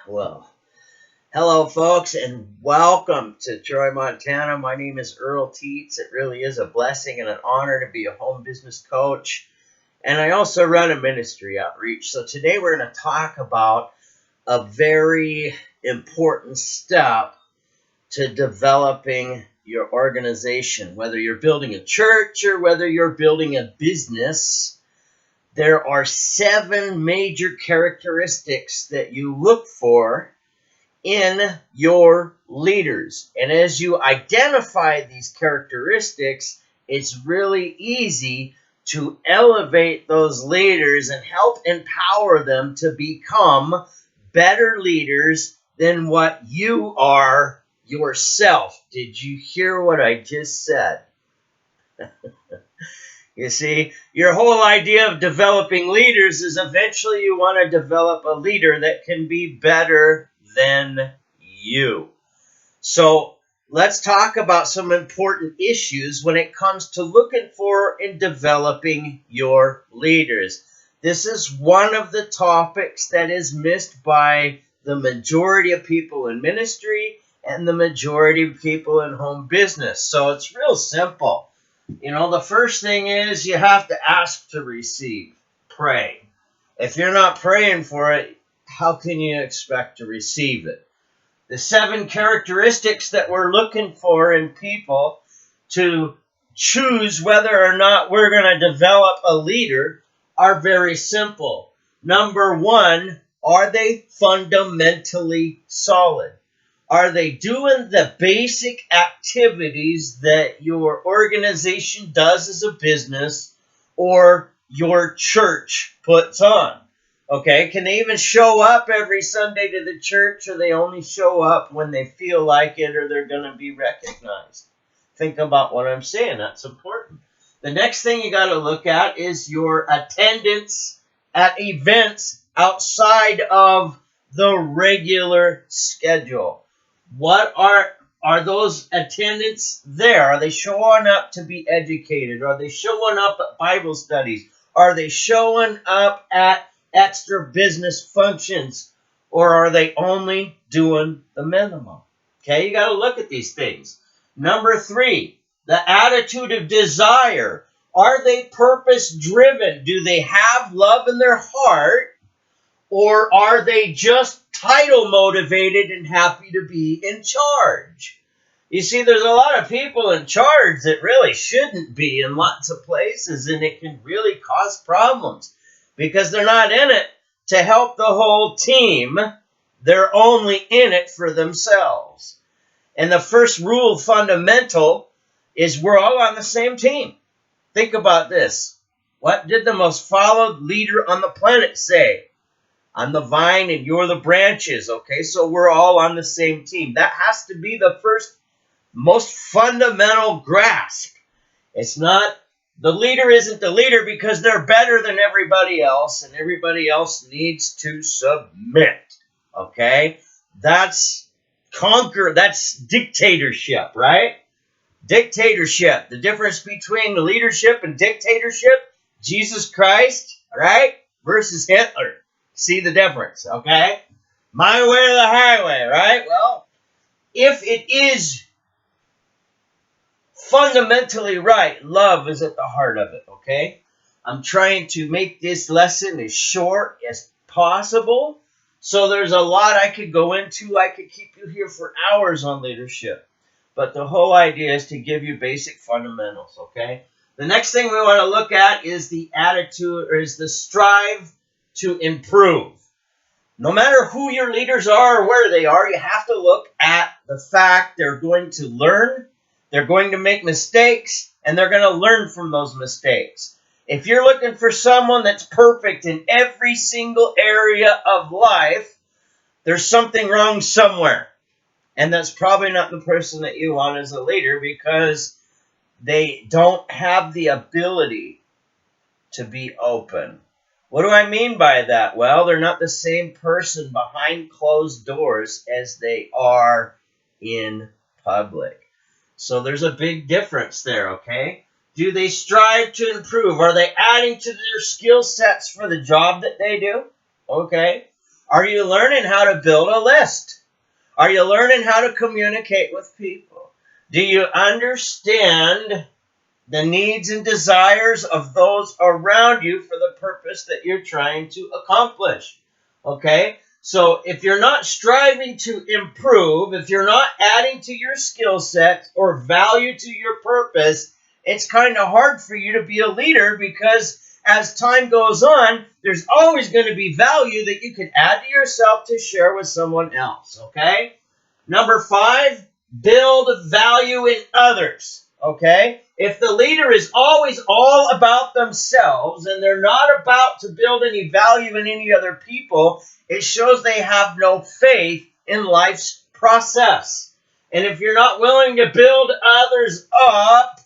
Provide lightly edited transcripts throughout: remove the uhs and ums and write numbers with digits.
Well, hello, folks, and welcome to Troy, Montana. My name is Earl Teets. It really is a blessing and an honor to be a home business coach, and I also run a ministry outreach. So today we're going to talk about a very important step to developing your organization. Whether you're building a church or whether you're building a business, there are 7 major characteristics that you look for in your leaders. And as you identify these characteristics, it's really easy to elevate those leaders and help empower them to become better leaders than what you are yourself. Did you hear what I just said? You see, your whole idea of developing leaders is eventually you want to develop a leader that can be better than you. So let's talk about some important issues when it comes to looking for and developing your leaders. This is one of the topics that is missed by the majority of people in ministry and the majority of people in home business. So it's real simple. The first thing is you have to ask to receive. Pray. If you're not praying for it, how can you expect to receive it? The 7 characteristics that we're looking for in people to choose whether or not we're going to develop a leader are very simple. Number 1, are they fundamentally solid? Are they doing the basic activities that your organization does as a business or your church puts on? Okay, can they even show up every Sunday to the church, or they only show up when they feel like it or they're going to be recognized? Think about what I'm saying. That's important. The next thing you got to look at is your attendance at events outside of the regular schedule. What are those attendants there? Are they showing up to be educated? Are they showing up at Bible studies? Are they showing up at extra business functions? Or are they only doing the minimum? Okay, you got to look at these things. Number 3, the attitude of desire. Are they purpose-driven? Do they have love in their heart? Or are they just title motivated and happy to be in charge? You see, there's a lot of people in charge that really shouldn't be in lots of places, and it can really cause problems because they're not in it to help the whole team. They're only in it for themselves. And the first rule fundamental is we're all on the same team. Think about this. What did the most followed leader on the planet say? I'm the vine and you're the branches, okay? So we're all on the same team. That has to be the first, most fundamental grasp. It's not, the leader isn't the leader because they're better than everybody else, and everybody else needs to submit, okay? That's dictatorship, right? Dictatorship. The difference between leadership and dictatorship, Jesus Christ, right, versus Hitler. See the difference, okay? My way or the highway, right? Well, if it is fundamentally right, love is at the heart of it, okay? I'm trying to make this lesson as short as possible. So there's a lot I could go into. I could keep you here for hours on leadership. But the whole idea is to give you basic fundamentals, okay? The next thing we want to look at is the attitude, or is the strive to improve. No matter who your leaders are or where they are, you have to look at the fact they're going to learn, they're going to make mistakes, and they're going to learn from those mistakes. If you're looking for someone that's perfect in every single area of life, there's something wrong somewhere. And that's probably not the person that you want as a leader, because they don't have the ability to be open. What do I mean by that? Well, they're not the same person behind closed doors as they are in public. So there's a big difference there, okay? Do they strive to improve? Are they adding to their skill sets for the job that they do? Okay. Are you learning how to build a list? Are you learning how to communicate with people? Do you understand the needs and desires of those around you for the purpose that you're trying to accomplish? Okay? So if you're not striving to improve, if you're not adding to your skill set or value to your purpose, it's kind of hard for you to be a leader, because as time goes on, there's always going to be value that you can add to yourself to share with someone else. Okay? Number 5, build value in others. Okay? If the leader is always all about themselves and they're not about to build any value in any other people, it shows they have no faith in life's process. And if you're not willing to build others up,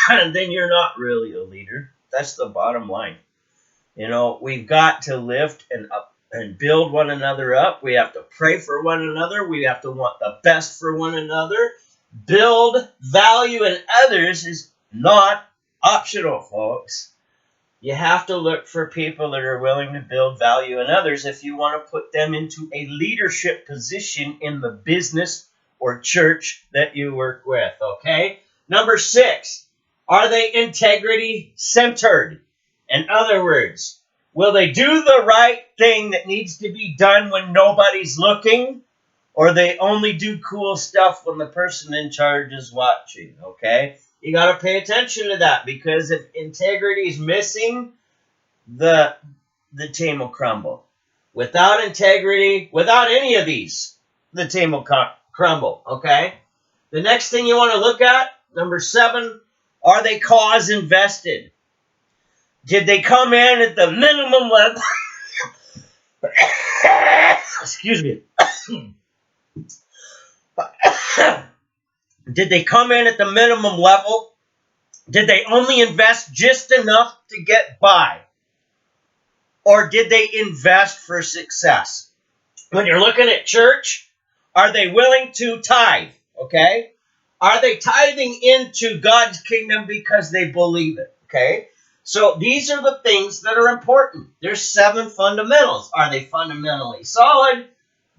then you're not really a leader. That's the bottom line. We've got to lift and build one another up. We have to pray for one another. We have to want the best for one another. Build value in others is not optional, folks. You have to look for people that are willing to build value in others if you want to put them into a leadership position in the business or church that you work with, okay? Number 6, are they integrity-centered? In other words, will they do the right thing that needs to be done when nobody's looking? Or they only do cool stuff when the person in charge is watching, okay? You got to pay attention to that, because if integrity is missing, the team will crumble. Without integrity, without any of these, the team will crumble, okay? The next thing you want to look at, number 7, are they cause invested? Did they come in at the minimum level? Excuse me. Did they come in at the minimum level? Did they only invest just enough to get by? Or did they invest for success? When you're looking at church, are they willing to tithe? Okay? Are they tithing into God's kingdom because they believe it? Okay? So these are the things that are important. There's 7 fundamentals. Are they fundamentally solid?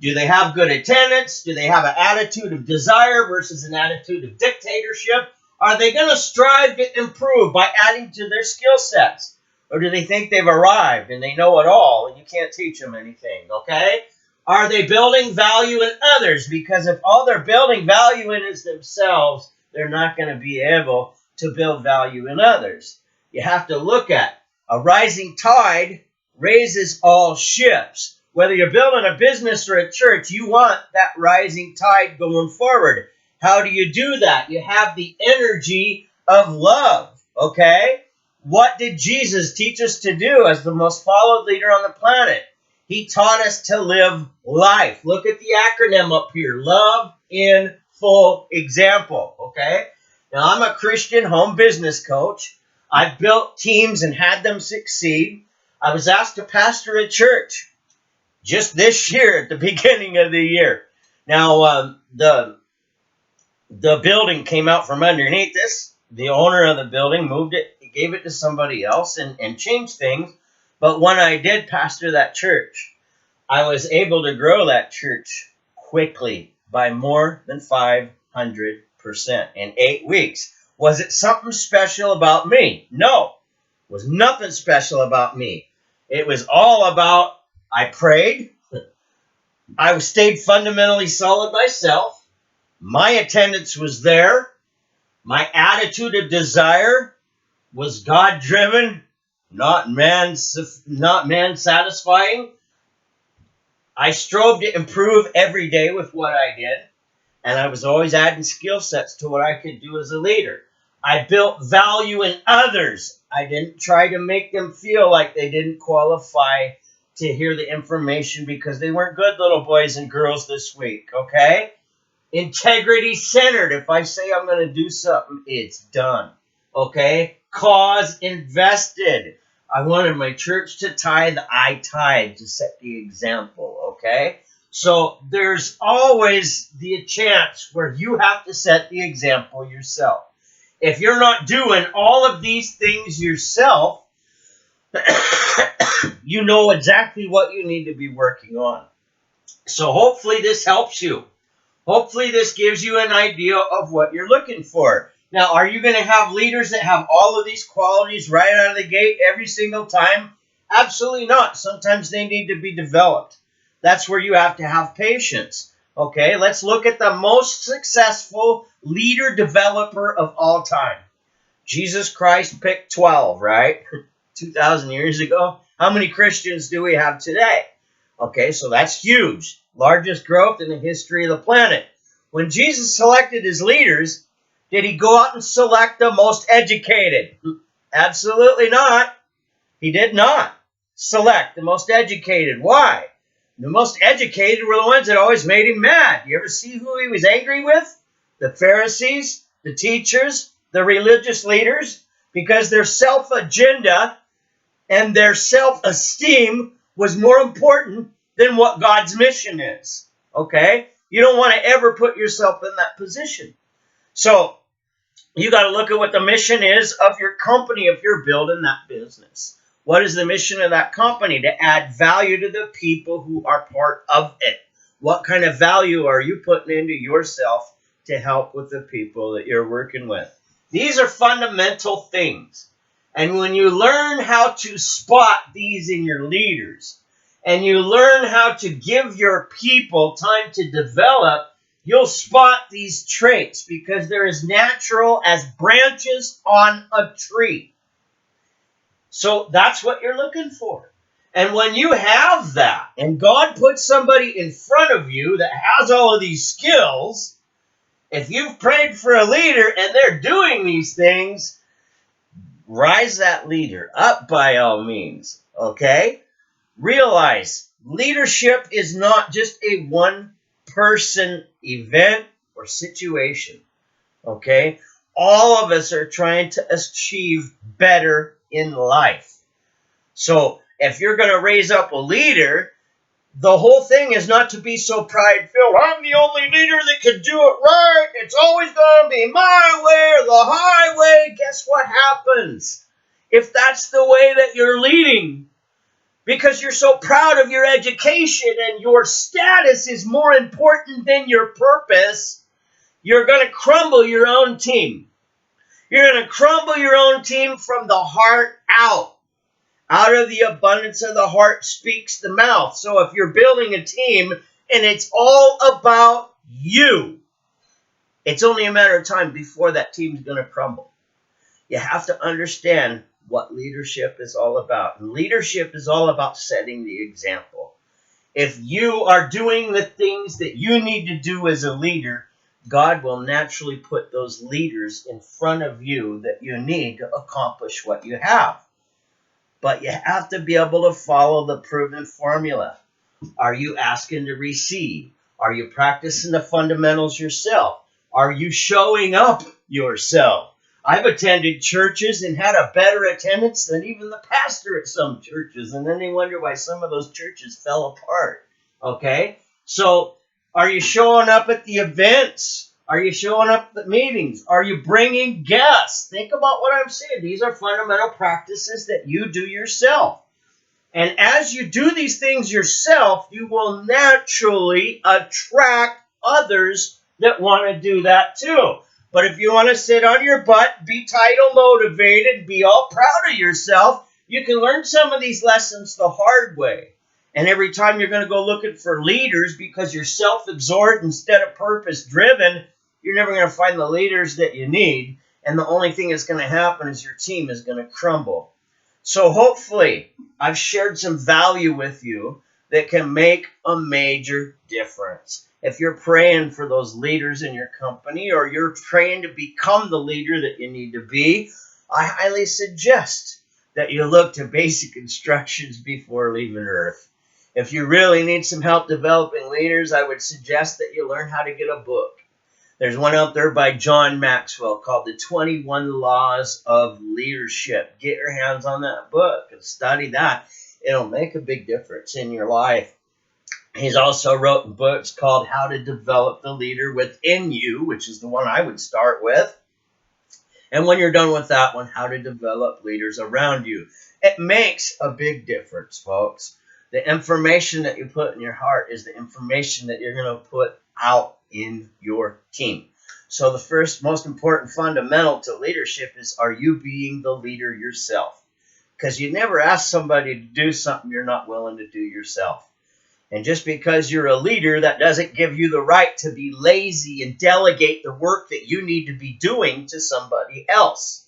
Do they have good attendance? Do they have an attitude of desire versus an attitude of dictatorship? Are they going to strive to improve by adding to their skill sets? Or do they think they've arrived and they know it all and you can't teach them anything, okay? Are they building value in others? Because if all they're building value in is themselves, they're not going to be able to build value in others. You have to look at a rising tide raises all ships. Whether you're building a business or a church, you want that rising tide going forward. How do you do that? You have the energy of love, okay? What did Jesus teach us to do as the most followed leader on the planet? He taught us to live life. Look at the acronym up here. Love in full example, okay? Now, I'm a Christian home business coach. I've built teams and had them succeed. I was asked to pastor a church just this year at the beginning of the year. Now, the building came out from underneath us. The owner of the building moved it, gave it to somebody else and changed things. But when I did pastor that church, I was able to grow that church quickly by more than 500% in 8 weeks. Was it something special about me? No, it was nothing special about me. It was all about, I prayed, I stayed fundamentally solid myself, my attendance was there, my attitude of desire was God-driven, not man-satisfying. I strove to improve every day with what I did, and I was always adding skill sets to what I could do as a leader. I built value in others. I didn't try to make them feel like they didn't qualify to hear the information because they weren't good little boys and girls this week, okay? Integrity-centered. If I say I'm going to do something, it's done, okay? Cause invested. I wanted my church to tithe. I tithe to set the example, okay? So there's always the chance where you have to set the example yourself. If you're not doing all of these things yourself, You know exactly what you need to be working on. So hopefully this helps you. Hopefully this gives you an idea of what you're looking for. Now, are you going to have leaders that have all of these qualities right out of the gate every single time? Absolutely not. Sometimes they need to be developed. That's where you have to have patience. Okay, let's look at the most successful leader developer of all time. Jesus Christ picked 12, right? 2,000 years ago. How many Christians do we have today? Okay, so that's huge. Largest growth in the history of the planet. When Jesus selected his leaders, did he go out and select the most educated? Absolutely not. He did not select the most educated. Why? The most educated were the ones that always made him mad. You ever see who he was angry with? The Pharisees, the teachers, the religious leaders, because their self-agenda and their self-esteem was more important than what God's mission is. Okay? You don't want to ever put yourself in that position. So, you got to look at what the mission is of your company if you're building that business. What is the mission of that company? To add value to the people who are part of it. What kind of value are you putting into yourself to help with the people that you're working with? These are fundamental things. And when you learn how to spot these in your leaders, and you learn how to give your people time to develop, you'll spot these traits because they're as natural as branches on a tree. So that's what you're looking for. And when you have that, and God puts somebody in front of you that has all of these skills, if you've prayed for a leader and they're doing these things, rise that leader up by all means, okay? Realize leadership is not just a one-person event or situation, okay? All of us are trying to achieve better in life. So if you're going to raise up a leader, the whole thing is not to be so pride-filled. I'm the only leader that can do it right. It's always going to be my way or the highway. Guess what happens? If that's the way that you're leading, because you're so proud of your education and your status is more important than your purpose, you're going to crumble your own team. You're going to crumble your own team from the heart out. Out of the abundance of the heart speaks the mouth. So if you're building a team and it's all about you, it's only a matter of time before that team's going to crumble. You have to understand what leadership is all about. And leadership is all about setting the example. If you are doing the things that you need to do as a leader, God will naturally put those leaders in front of you that you need to accomplish what you have. But you have to be able to follow the proven formula. Are you asking to receive? Are you practicing the fundamentals yourself? Are you showing up yourself? I've attended churches and had a better attendance than even the pastor at some churches, and then they wonder why some of those churches fell apart. Okay? So, are you showing up at the events? Are you showing up at the meetings? Are you bringing guests? Think about what I'm saying. These are fundamental practices that you do yourself. And as you do these things yourself, you will naturally attract others that want to do that too. But if you want to sit on your butt, be title motivated, be all proud of yourself, you can learn some of these lessons the hard way. And every time you're going to go looking for leaders because you're self-absorbed instead of purpose-driven, you're never going to find the leaders that you need. And the only thing that's going to happen is your team is going to crumble. So hopefully I've shared some value with you that can make a major difference. If you're praying for those leaders in your company or you're trying to become the leader that you need to be, I highly suggest that you look to basic instructions before leaving Earth. If you really need some help developing leaders, I would suggest that you learn how to get a book. There's one out there by John Maxwell called The 21 Laws of Leadership. Get your hands on that book and study that. It'll make a big difference in your life. He's also written books called How to Develop the Leader Within You, which is the one I would start with. And when you're done with that one, How to Develop Leaders Around You. It makes a big difference, folks. The information that you put in your heart is the information that you're going to put out in your team. So the first most important fundamental to leadership is, are you being the leader yourself? Because you never ask somebody to do something you're not willing to do yourself. And just because you're a leader, that doesn't give you the right to be lazy and delegate the work that you need to be doing to somebody else.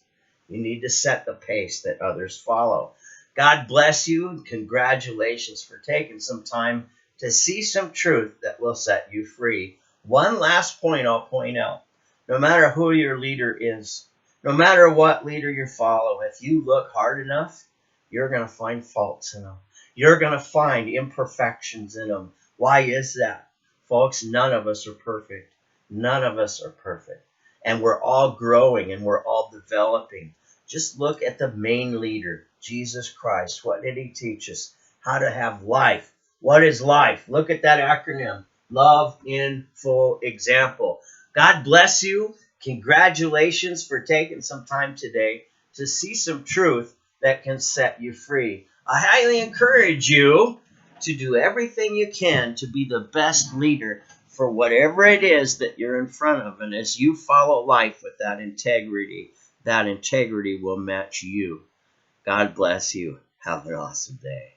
You need to set the pace that others follow. God bless you, and congratulations for taking some time to see some truth that will set you free. One last point I'll point out. No matter who your leader is, no matter what leader you follow, if you look hard enough, you're going to find faults in them. You're going to find imperfections in them. Why is that? Folks, none of us are perfect. None of us are perfect. And we're all growing and we're all developing. Just look at the main leader, Jesus Christ. What did he teach us? How to have life. What is life? Look at that acronym. Love in full example. God bless you. Congratulations for taking some time today to see some truth that can set you free. I highly encourage you to do everything you can to be the best leader for whatever it is that you're in front of. And as you follow life with that integrity will match you. God bless you. Have an awesome day.